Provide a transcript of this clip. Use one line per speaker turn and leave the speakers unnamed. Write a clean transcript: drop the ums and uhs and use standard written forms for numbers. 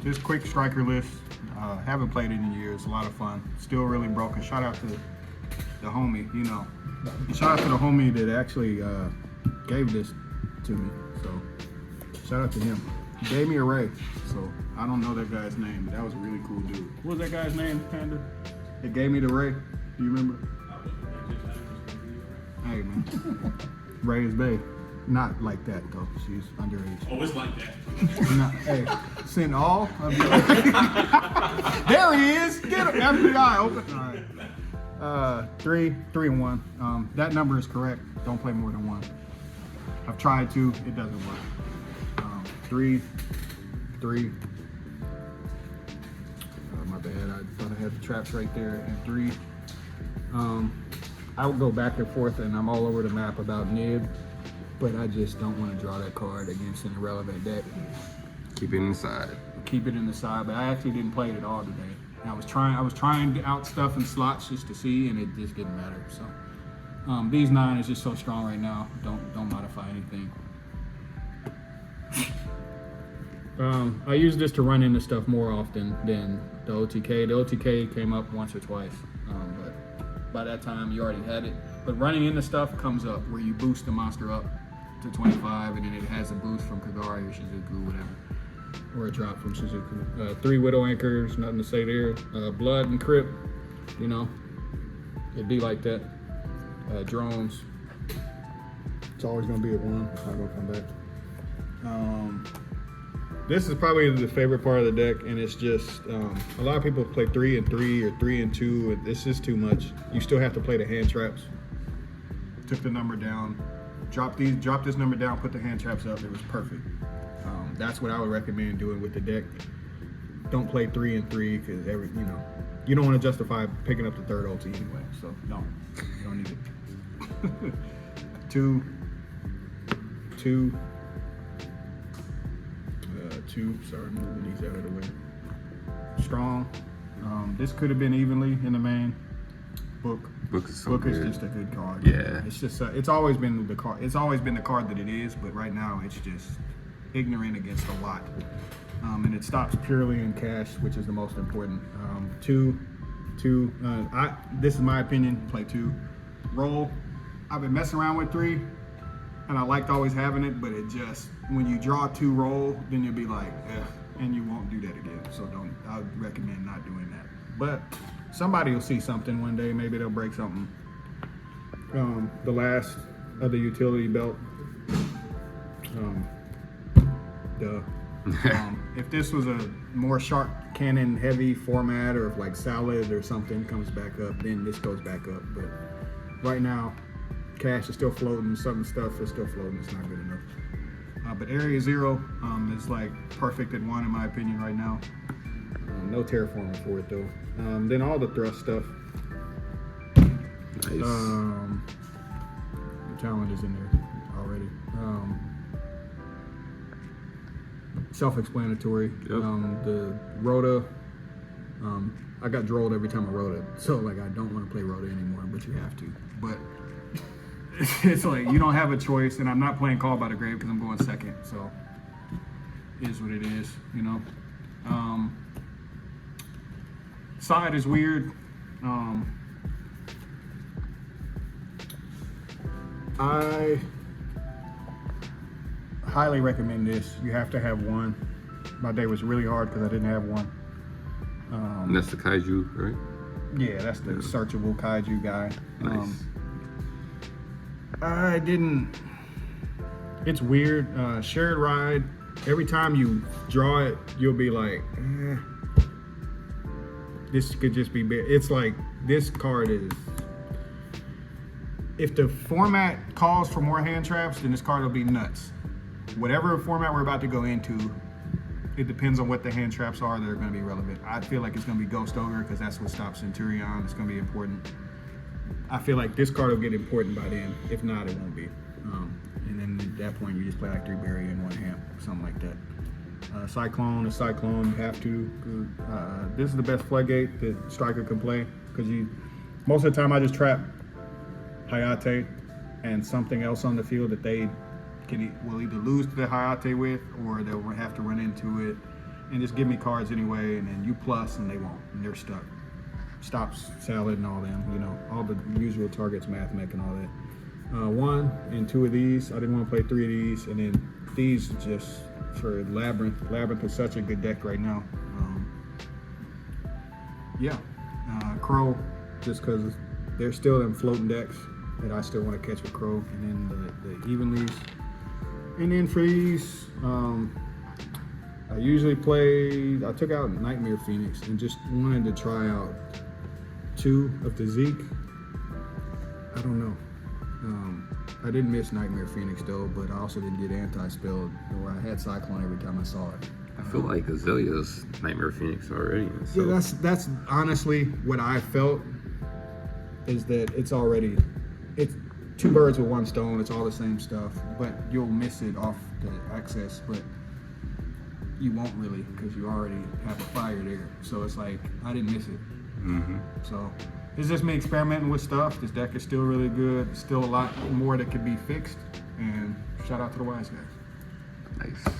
Just quick striker list. Haven't played it in years. A lot of fun. Still really broken. Shout out to the homie. Shout out to the homie that actually gave this to me. So shout out to him. He gave me a Raye. So I don't know that guy's name, but that was a really cool dude. What was that guy's name, Panda? It gave me the Raye. Do you remember? Hey man, Raye is bae. Not like that though. She's underage.
Oh, it's like that.
Hey, send all of you. There he is. Get him. FBI open. All right. 3 and 1. That number is correct. Don't play more than one. I've tried to. It doesn't work. 3. My bad. I thought I had the traps right there. And 3. I would go back and forth, and I'm all over the map about Nib. But I just don't want to draw that card against an irrelevant deck.
Keep it inside.
Keep it in the side, but I actually didn't play it at all today. And I was trying out stuff in slots just to see, and it just didn't matter. So these 9 is just so strong right now. Don't modify anything. I use this to run into stuff more often than the OTK. The OTK came up once or twice, but by that time you already had it. But running into stuff comes up where you boost the monster up to 25, and then it has a boost from Kagari or Shizuku, whatever, or a drop from Shizuku. 3 Widow Anchors, nothing to say there. Blood and Crypt, it'd be like that. Drones, it's always gonna be at 1. I'll go come back. This is probably the favorite part of the deck, and it's just a lot of people play 3 and 3 or 3 and 2, and this is too much. You still have to play the hand traps. Took the number down, dropped this number down, put the hand traps up. It was perfect. That's what I would recommend doing with the deck. Don't play 3 and 3 because you don't want to justify picking up the 3rd ulti anyway. So you don't need it. 2. 2. Sorry, moving these out of the way. Strong. This could have been evenly in the main.
Book is so
Book
good.
is just a good card.
Yeah.
It's just it's always been the card. It's always been the card that it is, but right now it's just ignorant against a lot. And it stops purely in cash, which is the most important. 2. This is my opinion. Play 2. Roll. I've been messing around with 3, and I liked always having it, but it just when you draw 2 roll, then you'll be like, and you won't do that again. So I would recommend not doing that. But somebody will see something one day. Maybe they'll break something. The last of the utility belt. If this was a more sharp cannon heavy format, or if like Salad or something comes back up, then this goes back up. But right now, cash is still floating. Some stuff is still floating. It's not good enough. But Area 0 is like perfect at 1 in my opinion right now. No terraforming for it though. Then all the thrust stuff.
Nice.
The challenge is in there already. Self-explanatory.
Yep.
The Rhoda. I got drolled every time I wrote it, so like I don't want to play Rhoda anymore, but you have to. But it's like you don't have a choice, and I'm not playing Call by the Grave because I'm going second, so it is what it is, Side is weird. I highly recommend this. You have to have 1. My day was really hard because I didn't have 1.
And that's the kaiju, right?
Yeah, that's the searchable kaiju guy.
Nice.
I didn't. It's weird. Shared ride. Every time you draw it, you'll be like, this could just be big. It's like this card is. If the format calls for more hand traps, then this card will be nuts. Whatever format we're about to go into, it depends on what the hand traps are that are going to be relevant. I feel like it's going to be Ghost Ogre because that's what stops Centurion. It's going to be important. I feel like this card will get important by then. If not, it won't be. And then at that point, you just play like 3 Berry and 1 Ham, something like that. Cyclone is Cyclone. You have to. This is the best floodgate that Striker can play because most of the time I just trap Hayate and something else on the field that they will either lose to the Hayate with, or they'll have to run into it. and just give me cards anyway, and then you plus, and they won't, and they're stuck. Stops, salad, and all them, you know, all the usual targets, math, mech, and all that. 1 and 2 of these. I didn't want to play 3 of these, and then these just for Labyrinth. Labyrinth is such a good deck right now. Crow, just because there's still them floating decks that I still want to catch with Crow, and then the Evenlies. And then for these, I usually play, I took out Nightmare Phoenix and just wanted to try out 2 of the Zeke. I don't know. I didn't miss Nightmare Phoenix though, but I also didn't get anti-spelled, where I had Cyclone every time I saw it.
I feel like Azalea's Nightmare Phoenix already. So.
Yeah, that's honestly what I felt, is that it's 2 birds with 1 stone. It's all the same stuff, but you'll miss it off the access, but you won't really, because you already have a fire there. So it's like, I didn't miss it.
Mm-hmm.
So it's just me experimenting with stuff. This deck is still really good. Still a lot more that could be fixed. And shout out to the Wiseguys.
Nice.